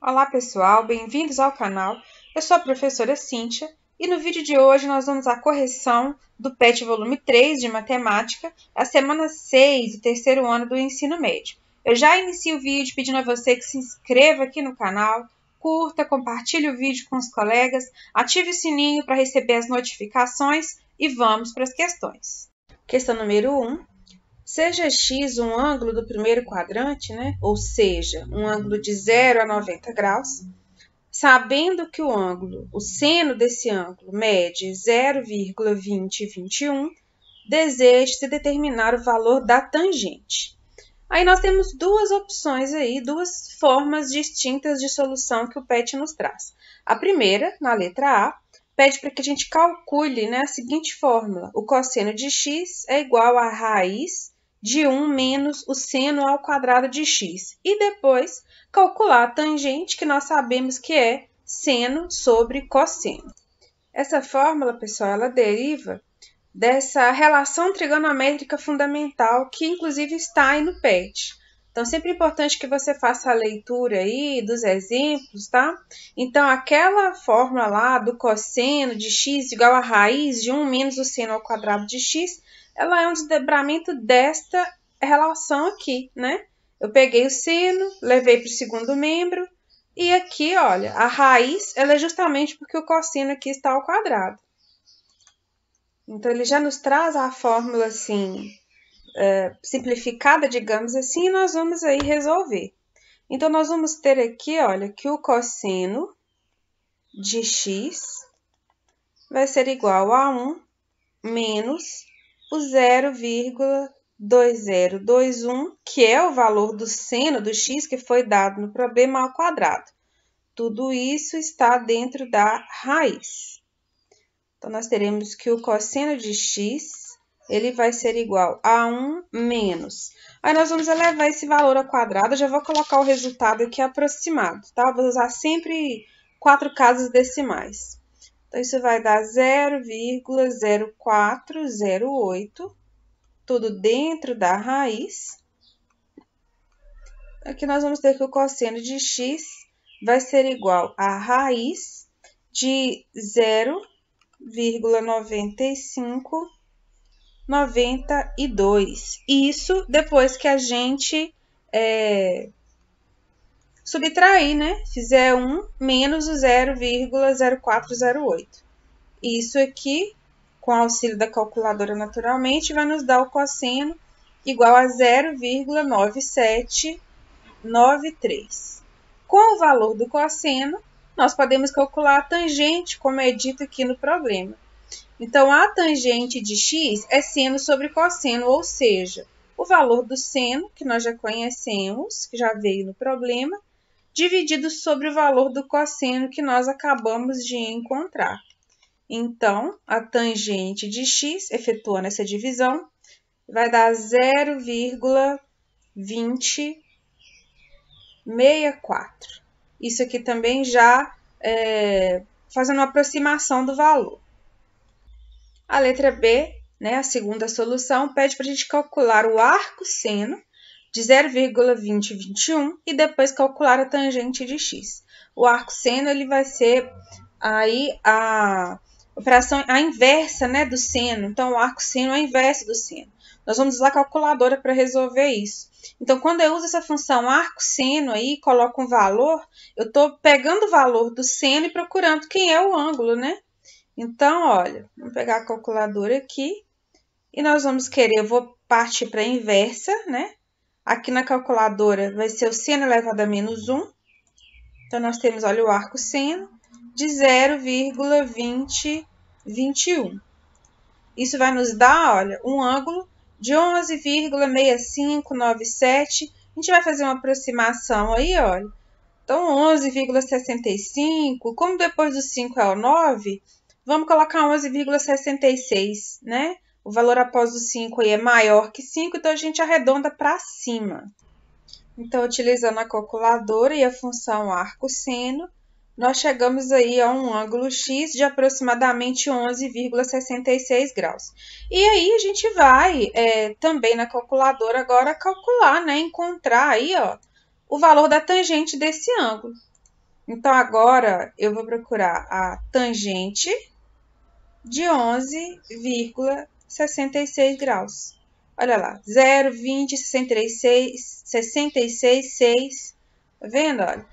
Olá pessoal, bem-vindos ao canal. Eu sou a professora Cíntia e no vídeo de hoje nós vamos à correção do PET volume 3 de Matemática, a semana 6 do terceiro ano do ensino médio. Eu já inicio o vídeo pedindo a você que se inscreva aqui no canal, curta, compartilhe o vídeo com os colegas, ative o sininho para receber as notificações e vamos para as questões. Questão número 1. Seja x um ângulo do primeiro quadrante, ou seja, um ângulo de 0 a 90 graus, sabendo que o seno desse ângulo mede 0,2021, deseje-se determinar o valor da tangente. Aí nós temos duas opções aí, duas formas distintas de solução que o PET nos traz. A primeira, na letra A, pede para que a gente calcule a seguinte fórmula: o cosseno de x é igual a raiz de 1 menos o seno ao quadrado de x. E depois calcular a tangente, que nós sabemos que é seno sobre cosseno. Essa fórmula, pessoal, ela deriva dessa relação trigonométrica fundamental, que inclusive está aí no PET. Então, sempre é importante que você faça a leitura aí dos exemplos, tá? Então, aquela fórmula lá do cosseno de x igual a raiz de 1 menos o seno ao quadrado de x, ela é um desdobramento desta relação aqui, Eu peguei o seno, levei para o segundo membro, e aqui, olha, a raiz, ela é justamente porque o cosseno aqui está ao quadrado. Então, ele já nos traz a fórmula, assim, simplificada, digamos assim, e nós vamos aí resolver. Então, nós vamos ter aqui, olha, que o cosseno de x vai ser igual a 1 menos o 0,2021, que é o valor do seno do x que foi dado no problema ao quadrado. Tudo isso está dentro da raiz. Então, nós teremos que o cosseno de x, ele vai ser igual a 1 menos. Aí, nós vamos elevar esse valor ao quadrado. Eu já vou colocar o resultado aqui aproximado, tá? Eu vou usar sempre 4 casas decimais. Então, isso vai dar 0,0408, tudo dentro da raiz. Aqui nós vamos ter que o cosseno de x vai ser igual a raiz de 0,9592. Isso depois que a gente subtrair, fizer 1 menos o 0,0408. Isso aqui, com auxílio da calculadora naturalmente, vai nos dar o cosseno igual a 0,9793. Com o valor do cosseno, nós podemos calcular a tangente, como é dito aqui no problema. Então, a tangente de x é seno sobre cosseno, ou seja, o valor do seno, que nós já conhecemos, que já veio no problema, dividido sobre o valor do cosseno que nós acabamos de encontrar. Então, a tangente de x, efetuando essa divisão, vai dar 0,2064. Isso aqui também já fazendo uma aproximação do valor. A letra B, a segunda solução, pede para a gente calcular o arco-seno de 0,2021 e depois calcular a tangente de x. O arco-seno, ele vai ser aí a operação, a inversa, do seno. Então, o arco-seno é a inversa do seno. Nós vamos usar a calculadora para resolver isso. Então, quando eu uso essa função arco-seno aí, coloco um valor, eu estou pegando o valor do seno e procurando quem é o ângulo, Então, olha, vamos pegar a calculadora aqui e nós vamos querer, eu vou partir para a inversa, Aqui na calculadora vai ser o seno elevado a menos 1. Então, nós temos, olha, o arco-seno de 0,2021. Isso vai nos dar, olha, um ângulo de 11,6597. A gente vai fazer uma aproximação aí, olha. Então, 11,65. Como depois do 5 é o 9, vamos colocar 11,66, O valor após o 5 aí é maior que 5, então a gente arredonda para cima. Então, utilizando a calculadora e a função arco-seno, nós chegamos aí a um ângulo X de aproximadamente 11,66 graus. E aí a gente vai também na calculadora agora calcular, né, encontrar aí, ó, o valor da tangente desse ângulo. Então agora eu vou procurar a tangente de 11,66 graus. Olha lá, 0, 20, 66, 66, 6. Tá vendo? Olha.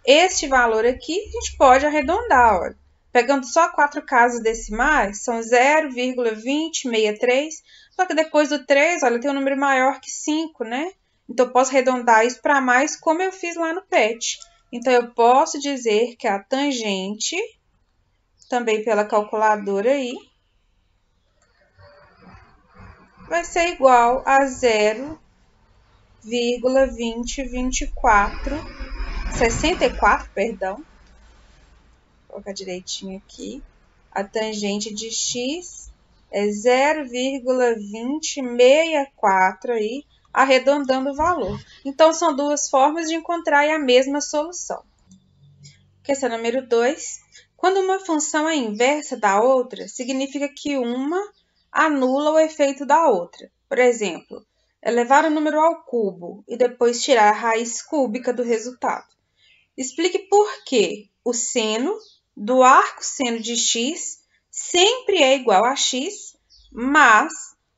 Este valor aqui a gente pode arredondar, olha. Pegando só 4 casas decimais, são 0,2063. Só que depois do 3, olha, tem um número maior que 5, né? Então, eu posso arredondar isso para mais, como eu fiz lá no PET. Então, eu posso dizer que a tangente, também pela calculadora aí, vai ser igual a 0,2024, perdão. Vou colocar direitinho aqui. A tangente de x é 0,2064 aí, arredondando o valor. Então, são duas formas de encontrar a mesma solução. Questão número 2. Quando uma função é inversa da outra, significa que uma anula o efeito da outra. Por exemplo, elevar o número ao cubo e depois tirar a raiz cúbica do resultado. Explique por que o seno do arco seno de x sempre é igual a x, mas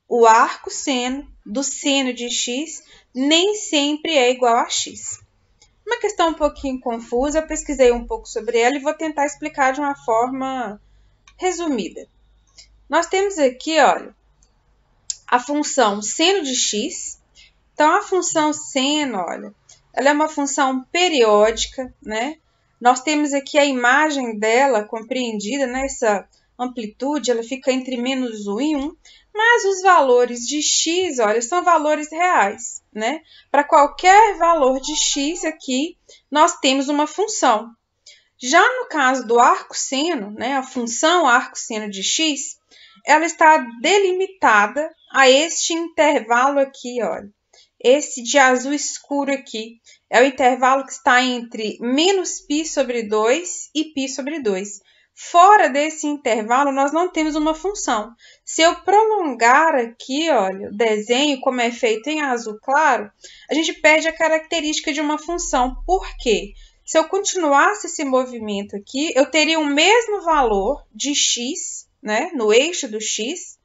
o arco seno do seno de x nem sempre é igual a x. Uma questão um pouquinho confusa, eu pesquisei um pouco sobre ela e vou tentar explicar de uma forma resumida. Nós temos aqui, olha, a função seno de x. Então, a função seno, olha, ela é uma função periódica, né? Nós temos aqui a imagem dela compreendida, né? Essa amplitude, ela fica entre menos 1 e 1, mas os valores de x, olha, são valores reais, né? Para qualquer valor de x aqui, nós temos uma função. Já no caso do arco-seno, né? A função arco-seno de x, ela está delimitada a este intervalo aqui, olha. Esse de azul escuro aqui é o intervalo que está entre menos π sobre 2 e π sobre 2. Fora desse intervalo, nós não temos uma função. Se eu prolongar aqui, olha, o desenho, como é feito em azul claro, a gente perde a característica de uma função. Por quê? Se eu continuasse esse movimento aqui, eu teria o mesmo valor de x, né, no eixo do x,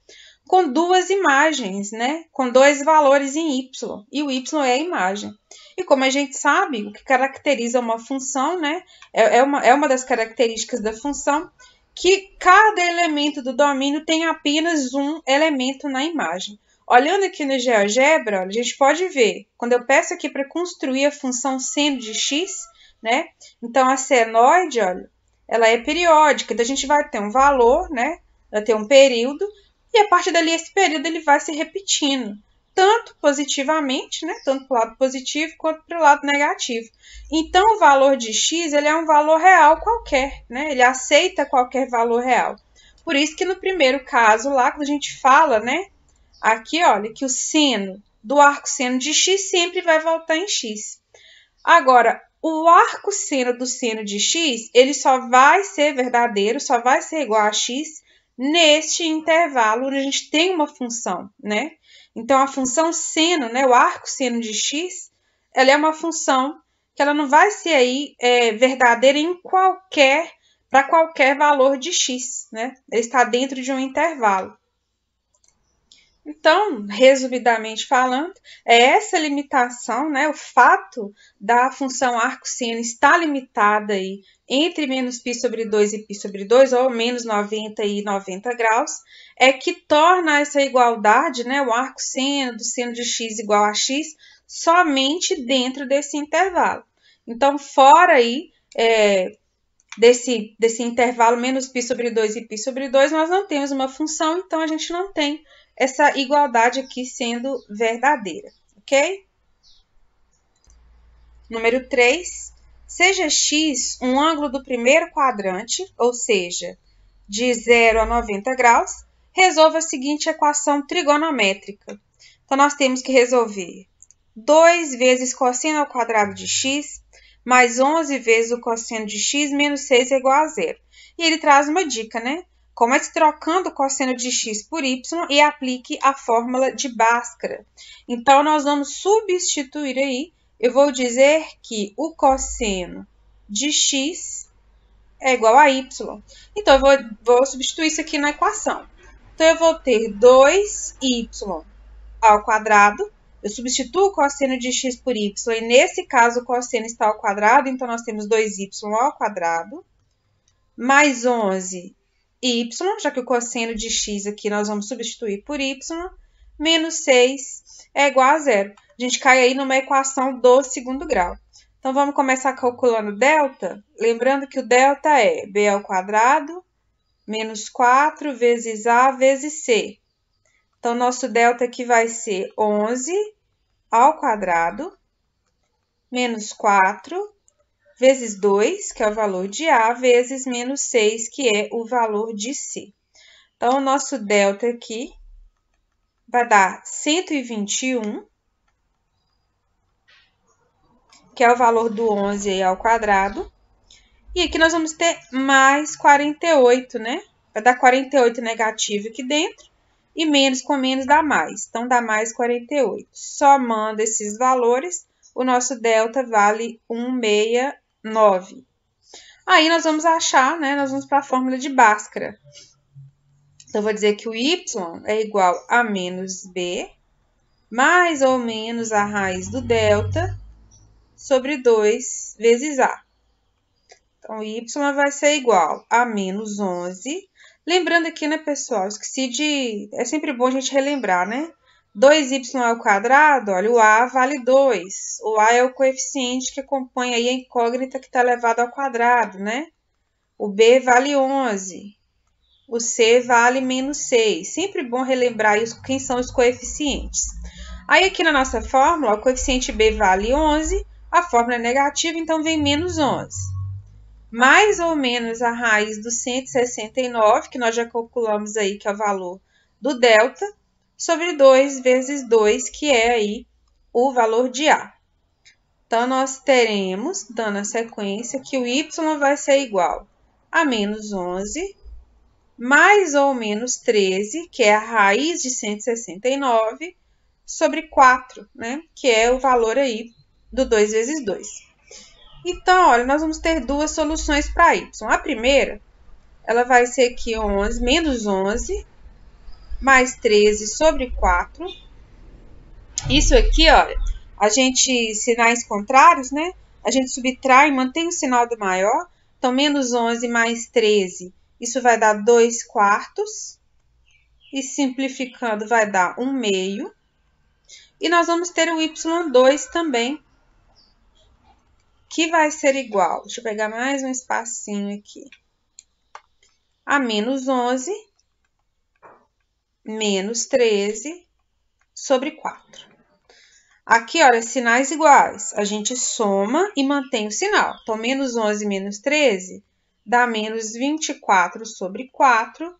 com duas imagens, né, com dois valores em y, e o y é a imagem. E como a gente sabe, o que caracteriza uma função, né, é uma das características da função, que cada elemento do domínio tem apenas um elemento na imagem. Olhando aqui no GeoGebra, a gente pode ver, quando eu peço aqui para construir a função seno de x, né, então a senoide, olha, ela é periódica, então a gente vai ter um valor, né, vai ter um período, e a partir dali esse período ele vai se repetindo, tanto positivamente, né, tanto para o lado positivo quanto para o lado negativo. Então, o valor de x ele é um valor real qualquer, né, ele aceita qualquer valor real. Por isso que no primeiro caso lá, quando a gente fala, né, aqui, olha, que o seno do arco seno de x sempre vai voltar em x. Agora, o arco seno do seno de x, ele só vai ser verdadeiro, só vai ser igual a x neste intervalo onde a gente tem uma função, né? Então, a função seno, né, o arco seno de x, ela é uma função que ela não vai ser aí verdadeira para qualquer valor de x, né? Ele está dentro de um intervalo. Então, resumidamente falando, é essa limitação, né, o fato da função arco-seno estar limitada aí entre menos π sobre 2 e π sobre 2, ou menos 90 e 90 graus, é que torna essa igualdade, né, o arco-seno do seno de x igual a x, somente dentro desse intervalo. Então, fora aí desse intervalo menos π sobre 2 e π sobre 2, nós não temos uma função, então a gente não tem essa igualdade aqui sendo verdadeira, ok? Número 3. Seja x um ângulo do primeiro quadrante, ou seja, de 0 a 90 graus, resolva a seguinte equação trigonométrica. Então, nós temos que resolver 2 vezes cosseno ao quadrado de x, mais 11 vezes o cosseno de x menos 6 é igual a zero. E ele traz uma dica, né? Comece trocando o cosseno de x por y e aplique a fórmula de Bhaskara. Então, nós vamos substituir aí. Eu vou dizer que o cosseno de x é igual a y. Então, eu vou substituir isso aqui na equação. Então, eu vou ter 2y ao quadrado. Eu substituo o cosseno de x por y, e nesse caso o cosseno está ao quadrado, então nós temos 2y ao quadrado, mais 11y, já que o cosseno de x aqui nós vamos substituir por y, menos 6 é igual a zero. A gente cai aí numa equação do segundo grau. Então, vamos começar calculando delta, lembrando que o delta é b ao quadrado, menos 4 vezes a vezes c. Então, nosso delta aqui vai ser 11 ao quadrado, menos 4, vezes 2, que é o valor de A, vezes menos 6, que é o valor de C. Então, o nosso delta aqui vai dar 121, que é o valor do 11 aí ao quadrado. E aqui nós vamos ter mais 48, né? Vai dar 48 negativo aqui dentro. E menos com menos dá mais. Então, dá mais 48. Somando esses valores, o nosso delta vale 169. Aí, nós vamos achar, né? Nós vamos para a fórmula de Bhaskara. Então, eu vou dizer que o y é igual a menos b, mais ou menos a raiz do delta, sobre 2 vezes a. Então, y vai ser igual a menos 11. Lembrando aqui, né, pessoal, esqueci de... É sempre bom a gente relembrar, né? 2y ao quadrado, olha, o a vale 2. O a é o coeficiente que compõe aí a incógnita que está elevado ao quadrado, né? O b vale 11. O c vale menos 6. Sempre bom relembrar isso, quem são os coeficientes. Aí, aqui na nossa fórmula, o coeficiente b vale 11. A fórmula é negativa, então vem menos 11. Mais ou menos a raiz do 169, que nós já calculamos aí, que é o valor do delta, sobre 2 vezes 2, que é aí o valor de A. Então, nós teremos, dando a sequência, que o y vai ser igual a menos 11, mais ou menos 13, que é a raiz de 169, sobre 4, né? Que é o valor aí do 2 vezes 2. Então, olha, nós vamos ter duas soluções para y. A primeira, ela vai ser aqui 11, menos 11, mais 13 sobre 4. Isso aqui, olha, a gente, sinais contrários, né? A gente subtrai e mantém o sinal do maior. Então, menos 11 mais 13, isso vai dar 2 quartos. E simplificando, vai dar 1 meio. E nós vamos ter o y2 também, que vai ser igual, deixa eu pegar mais um espacinho aqui, a menos 11, menos 13, sobre 4. Aqui, olha, sinais iguais, a gente soma e mantém o sinal. Então, menos 11 menos 13 dá menos 24 sobre 4,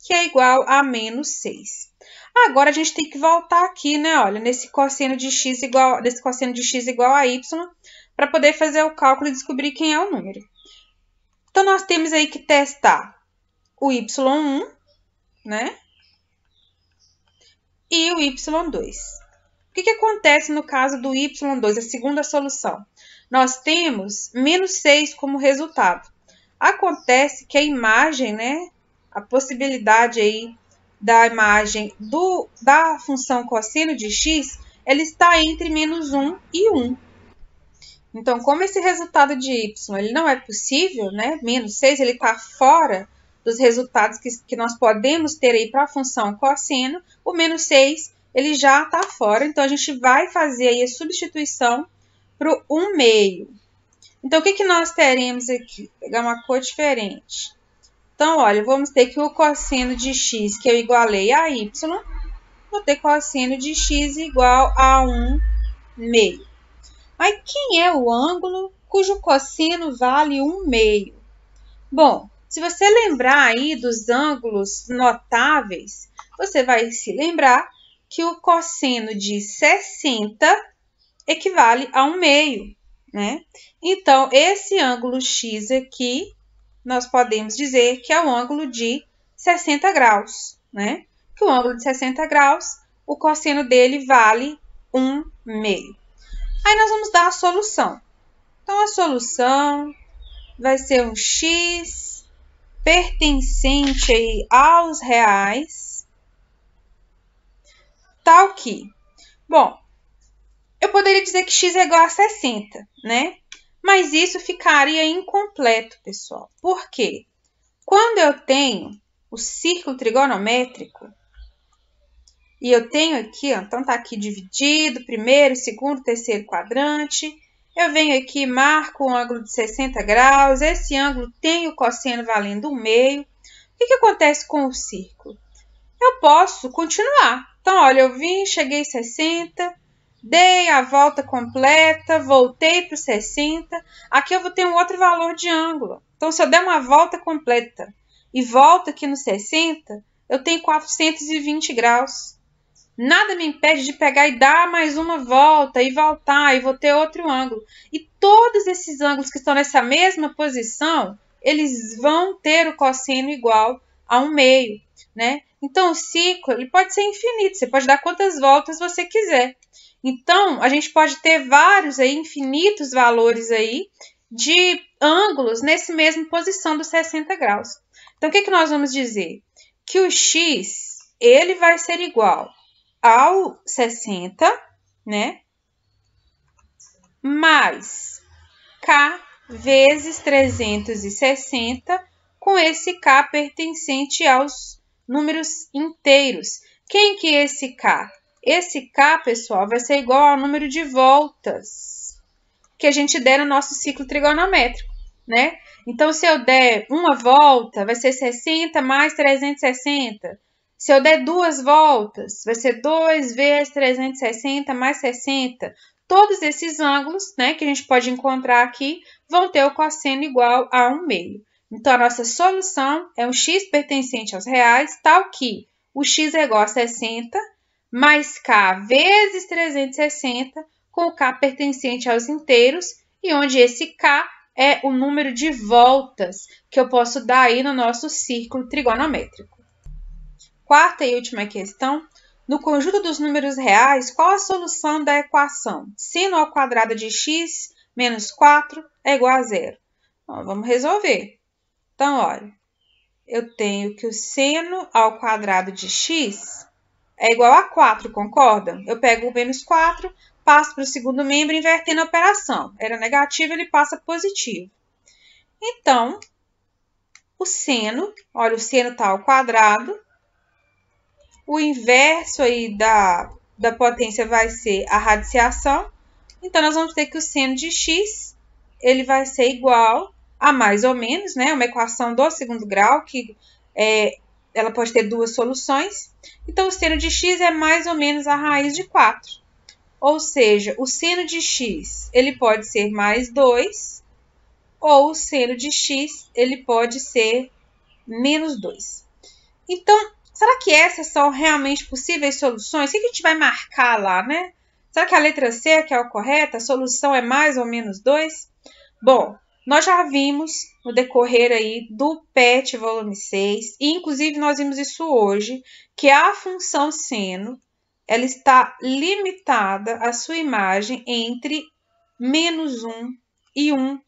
que é igual a menos 6. Agora, a gente tem que voltar aqui, né, olha, nesse cosseno de x igual a y, para poder fazer o cálculo e descobrir quem é o número. Então, nós temos aí que testar o y1, né? E o y2. O que acontece no caso do y2, a segunda solução? Nós temos menos 6 como resultado. Acontece que a imagem, né? A possibilidade aí da imagem da função cosseno de x, ela está entre menos 1 e 1. Então, como esse resultado de y ele não é possível, né? Menos 6, ele está fora dos resultados que nós podemos ter aí para a função cosseno, o menos 6 ele já está fora. Então, a gente vai fazer aí a substituição para o 1 meio. Então, o que nós teremos aqui? Vou pegar uma cor diferente. Então, olha, vamos ter que o cosseno de x, que eu igualei a y, vou ter cosseno de x igual a 1 meio. Aí, quem é o ângulo cujo cosseno vale 1 meio? Bom, se você lembrar aí dos ângulos notáveis, você vai se lembrar que o cosseno de 60 equivale a 1 meio, né? Então, esse ângulo X aqui, nós podemos dizer que é o ângulo de 60 graus, né? Que o ângulo de 60 graus, o cosseno dele vale 1/2. Aí nós vamos dar a solução. Então, a solução vai ser um X pertencente aí aos reais, tal que... Bom, eu poderia dizer que x é igual a 60, né? Mas isso ficaria incompleto, pessoal. Por quê? Quando eu tenho o círculo trigonométrico, e eu tenho aqui, ó, então tá aqui dividido, primeiro, segundo, terceiro quadrante. Eu venho aqui, marco um ângulo de 60 graus. Esse ângulo tem o cosseno valendo 1/2. O que acontece com o círculo? Eu posso continuar. Então, olha, eu vim, cheguei 60, dei a volta completa, voltei para o 60. Aqui eu vou ter um outro valor de ângulo. Então, se eu der uma volta completa e volto aqui no 60, eu tenho 420 graus. Nada me impede de pegar e dar mais uma volta e voltar, e vou ter outro ângulo. E todos esses ângulos que estão nessa mesma posição, eles vão ter o cosseno igual a 1/2, né? Então, o ciclo ele pode ser infinito, você pode dar quantas voltas você quiser. Então, a gente pode ter vários aí, infinitos valores aí de ângulos nessa mesma posição dos 60 graus. Então, o que nós vamos dizer? Que o x, ele vai ser igual ao 60, né? Mais K vezes 360, com esse K pertencente aos números inteiros. Quem que é esse K? Esse K, pessoal, vai ser igual ao número de voltas que a gente der no nosso ciclo trigonométrico, né? Então, se eu der uma volta, vai ser 60 mais 360. Se eu der duas voltas, vai ser 2 vezes 360 mais 60. Todos esses ângulos, né, que a gente pode encontrar aqui, vão ter o cosseno igual a 1/2. Então, a nossa solução é um x pertencente aos reais, tal que o x é igual a 60, mais k vezes 360, com o k pertencente aos inteiros, e onde esse k é o número de voltas que eu posso dar aí no nosso círculo trigonométrico. Quarta e última questão. No conjunto dos números reais, qual a solução da equação seno ao quadrado de x menos 4 é igual a 0? Bom, vamos resolver. Então, olha, eu tenho que o seno ao quadrado de x é igual a 4, concordam? Eu pego o menos 4, passo para o segundo membro, invertendo a operação. Era negativo, ele passa positivo. Então, o seno, olha, o seno está ao quadrado. O inverso aí da potência vai ser a radiciação. Então, nós vamos ter que o seno de x, ele vai ser igual a mais ou menos, né? Uma equação do segundo grau, que ela pode ter duas soluções. Então, o seno de x é mais ou menos a raiz de 4. Ou seja, o seno de x, ele pode ser mais 2, ou o seno de x, ele pode ser menos 2. Então, será que essas são realmente possíveis soluções? O que a gente vai marcar lá, né? Será que a letra C que é a correta? A solução é mais ou menos 2? Bom, nós já vimos no decorrer aí do PET volume 6, e inclusive nós vimos isso hoje, que a função seno, ela está limitada a sua imagem entre menos 1 e 1.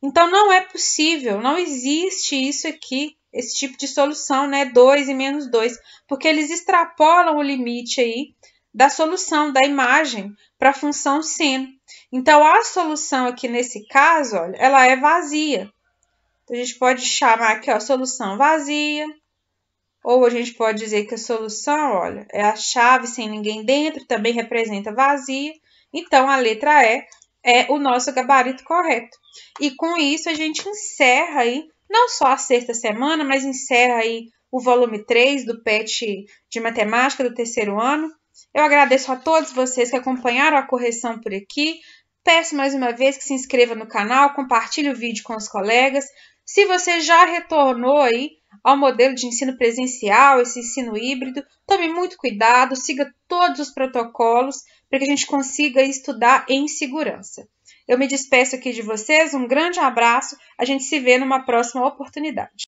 Então, não é possível, não existe isso aqui, esse tipo de solução, né? 2 e menos 2, porque eles extrapolam o limite aí da solução da imagem para a função seno. Então, a solução aqui nesse caso, olha, ela é vazia. Então, a gente pode chamar aqui, ó, solução vazia, ou a gente pode dizer que a solução, olha, é a chave sem ninguém dentro, também representa vazia. Então, a letra E é o nosso gabarito correto. E com isso, a gente encerra aí, não só a sexta semana, mas encerra aí o volume 3 do PET de Matemática do terceiro ano. Eu agradeço a todos vocês que acompanharam a correção por aqui. Peço mais uma vez que se inscreva no canal, compartilhe o vídeo com os colegas. Se você já retornou aí ao modelo de ensino presencial, esse ensino híbrido, tome muito cuidado, siga todos os protocolos para que a gente consiga estudar em segurança. Eu me despeço aqui de vocês, um grande abraço, a gente se vê numa próxima oportunidade.